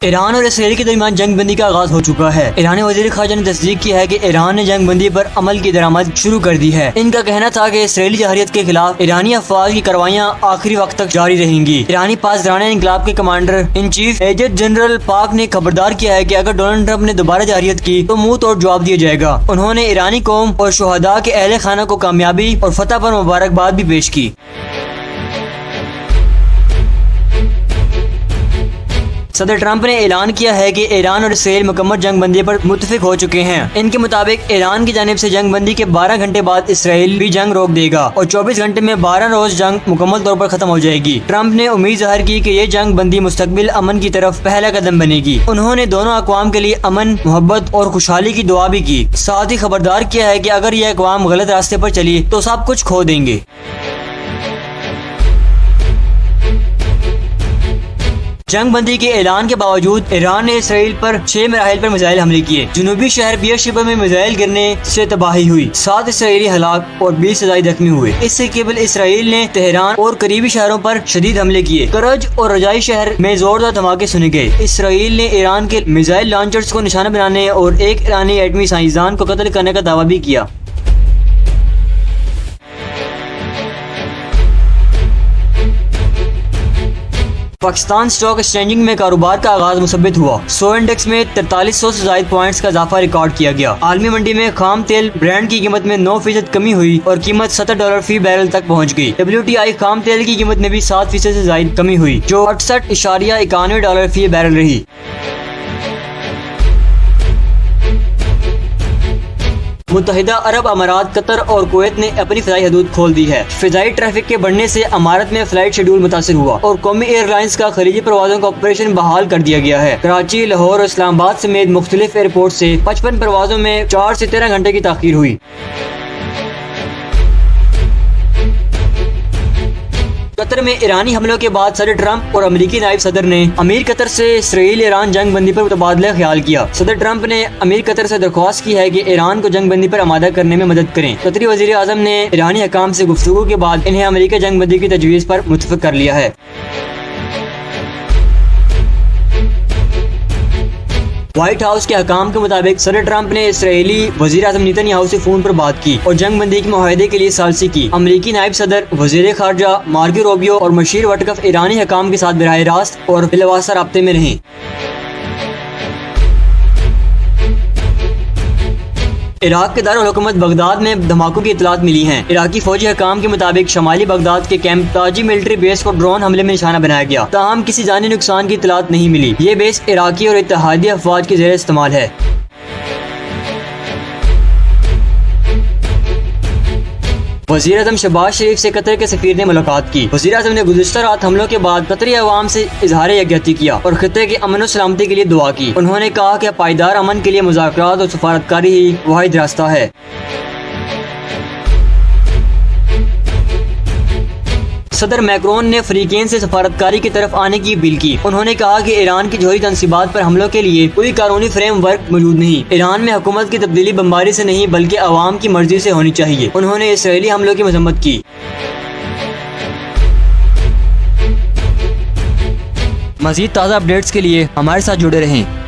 Iran और Israel के दरमियान जंग बंदी का आगाज हो चुका है। ईरानी वज़ीर ख़ारजा ने तस्दीक की है कि ईरान ने जंग बंदी पर अमल की दरामद शुरू कर दी है। इनका कहना था कि इसराइली जहरियत के खिलाफ ईरानी अफवाज की कार्रवाइयाँ आखिरी वक्त तक जारी रहेंगी। ईरानी पासदारान इनकलाब के commander in chief major general पाक ने खबरदार किया है कि अगर डोनाल्ड ट्रंप ने दोबारा जहरियत की तो मुंह तोड़ जवाब दिया जाएगा। उन्होंने ईरानी कौम और शुहदा के अहले खाना को कामयाबी और फतह पर मुबारकबाद भी पेश की। सदर ट्रंप ने ऐलान किया है कि ईरान और इसराइल मुकम्मल जंग बंदी पर मुत्तफिक हो चुके हैं। इनके मुताबिक ईरान की जानिब से जंग बंदी के 12 घंटे बाद इसराइल भी जंग रोक देगा और 24 घंटे में 12 रोज जंग मुकम्मल तौर पर खत्म हो जाएगी। ट्रंप ने उम्मीद जाहिर की कि ये जंग बंदी मुस्तकबिल अमन की तरफ पहला कदम बनेगी। उन्होंने दोनों अक़वाम के लिए अमन, मोहब्बत और खुशहाली की दुआ भी की। साथ ही खबरदार किया है कि अगर ये अक़वाम गलत रास्ते पर चली तो सब कुछ खो देंगे। जंग बंदी के ऐलान के बावजूद ईरान ने इसराइल पर 6 मराहिल पर मिसाइल हमले किए। जनूबी शहर बियरशेबा में मिसाइल गिरने से तबाही हुई, 7 इसराइली हलाक और 20 से ज़ायद जख्मी हुए। इससे केवल इसराइल ने तेहरान और करीबी शहरों पर शदीद हमले किए। करज और रजाई शहर में जोरदार धमाके सुने गए। इसराइल ने ईरान के मिसाइल लॉन्चर्स को निशाना बनाने और एक ईरानी एटमी साइंसदान को कत्ल करने का दावा भी किया। पाकिस्तान स्टॉक एक्सचेंजिंग में कारोबार का आगाज मुसब्बित हुआ। 100 इंडेक्स में 4300 से ज्यादा पॉइंट्स का इजाफा रिकॉर्ड किया गया। आलमी मंडी में खाम तेल ब्रांड की कीमत में 9% कमी हुई और कीमत $70 फी बैरल तक पहुंच गई। WTI खाम तेल की कीमत में भी 7% से ज्यादा कमी हुई, जो $68.91 फी बैरल रही। मुत्तहिदा अरब अमारात, कतर और कुवैत ने अपनी फ़िज़ाई हदूद खोल दी है। फ़िज़ाई ट्रैफिक के बढ़ने से अमारत में फ्लाइट शेड्यूल मुतासिर हुआ और कौमी एयरलाइंस का खलीजी परवाज़ों का ऑपरेशन बहाल कर दिया गया है। कराची, लाहौर और इस्लामाबाद समेत मुख्तलिफ एयरपोर्ट से 55 परवाज़ों में 4 से 13 घंटे की ताख़ीर हुई। कतर में ईरानी हमलों के बाद सदर ट्रंप और अमेरिकी नायब सदर ने अमीर कतर से इसराइल ईरान जंग बंदी पर तबादला ख्याल किया। सदर ट्रंप ने अमीर कतर से दरख्वास्त की है कि ईरान को जंग बंदी पर आमादा करने में मदद करें। कतरी वज़ीर आज़म ने ईरानी हकाम से गुफ्तगू के बाद इन्हें अमेरिका जंग बंदी की तजवीज़ पर मुत्तफ़िक़ कर लिया है। व्हाइट हाउस के हकाम के मुताबिक सदर ट्रंप ने इसराइली वज़ीर आज़म नेतन्याहू से फोन पर बात की और जंग बंदी के मुआहदे के लिए सालसी की। अमेरिकी नायब सदर, वज़ीर ख़ारजा मार्को रूबियो और मशीर वटकफ ईरानी हकाम के साथ बराह रास्त और बिलवासा राब्ते में रहे। इराक के दारुल हुकूमत बगदाद में धमाकों की इतलात मिली हैं। इराकी फौजी हकाम के मुताबिक शमाली बगदाद के कैंप ताजी मिलिट्री बेस को ड्रोन हमले में निशाना बनाया गया। ताहम किसी जानी नुकसान की इतलात नहीं मिली। ये बेस इराकी और इत्तेहादी अफवाज के ज़ेर इस्तेमाल है। वज़ीर आज़म शहबाज शरीफ से कतर के सफीर ने मुलाकात की। वज़ीर आज़म ने गुज़िश्ता रात हमलों के बाद कतरी अवाम से इजहार यकजहती किया और खित्ते की अमन और सलामती के लिए दुआ की। उन्होंने कहा कि पायदार अमन के लिए मुज़ाकरात और सफारतकारी ही वाहिद रास्ता है। सदर मैक्रोन ने अफ्रीकन से सफारतकारी की तरफ आने की अपील की। उन्होंने कहा कि ईरान की जौहरी तनसीबात पर हमलों के लिए कोई कानूनी फ्रेम वर्क मौजूद नहीं। ईरान में हुकूमत की तब्दीली बमबारी से नहीं बल्कि अवाम की मर्जी से होनी चाहिए। उन्होंने इसराइली हमलों की मजम्मत की। मज़ीद ताज़ा अपडेट्स के लिए हमारे साथ जुड़े रहें।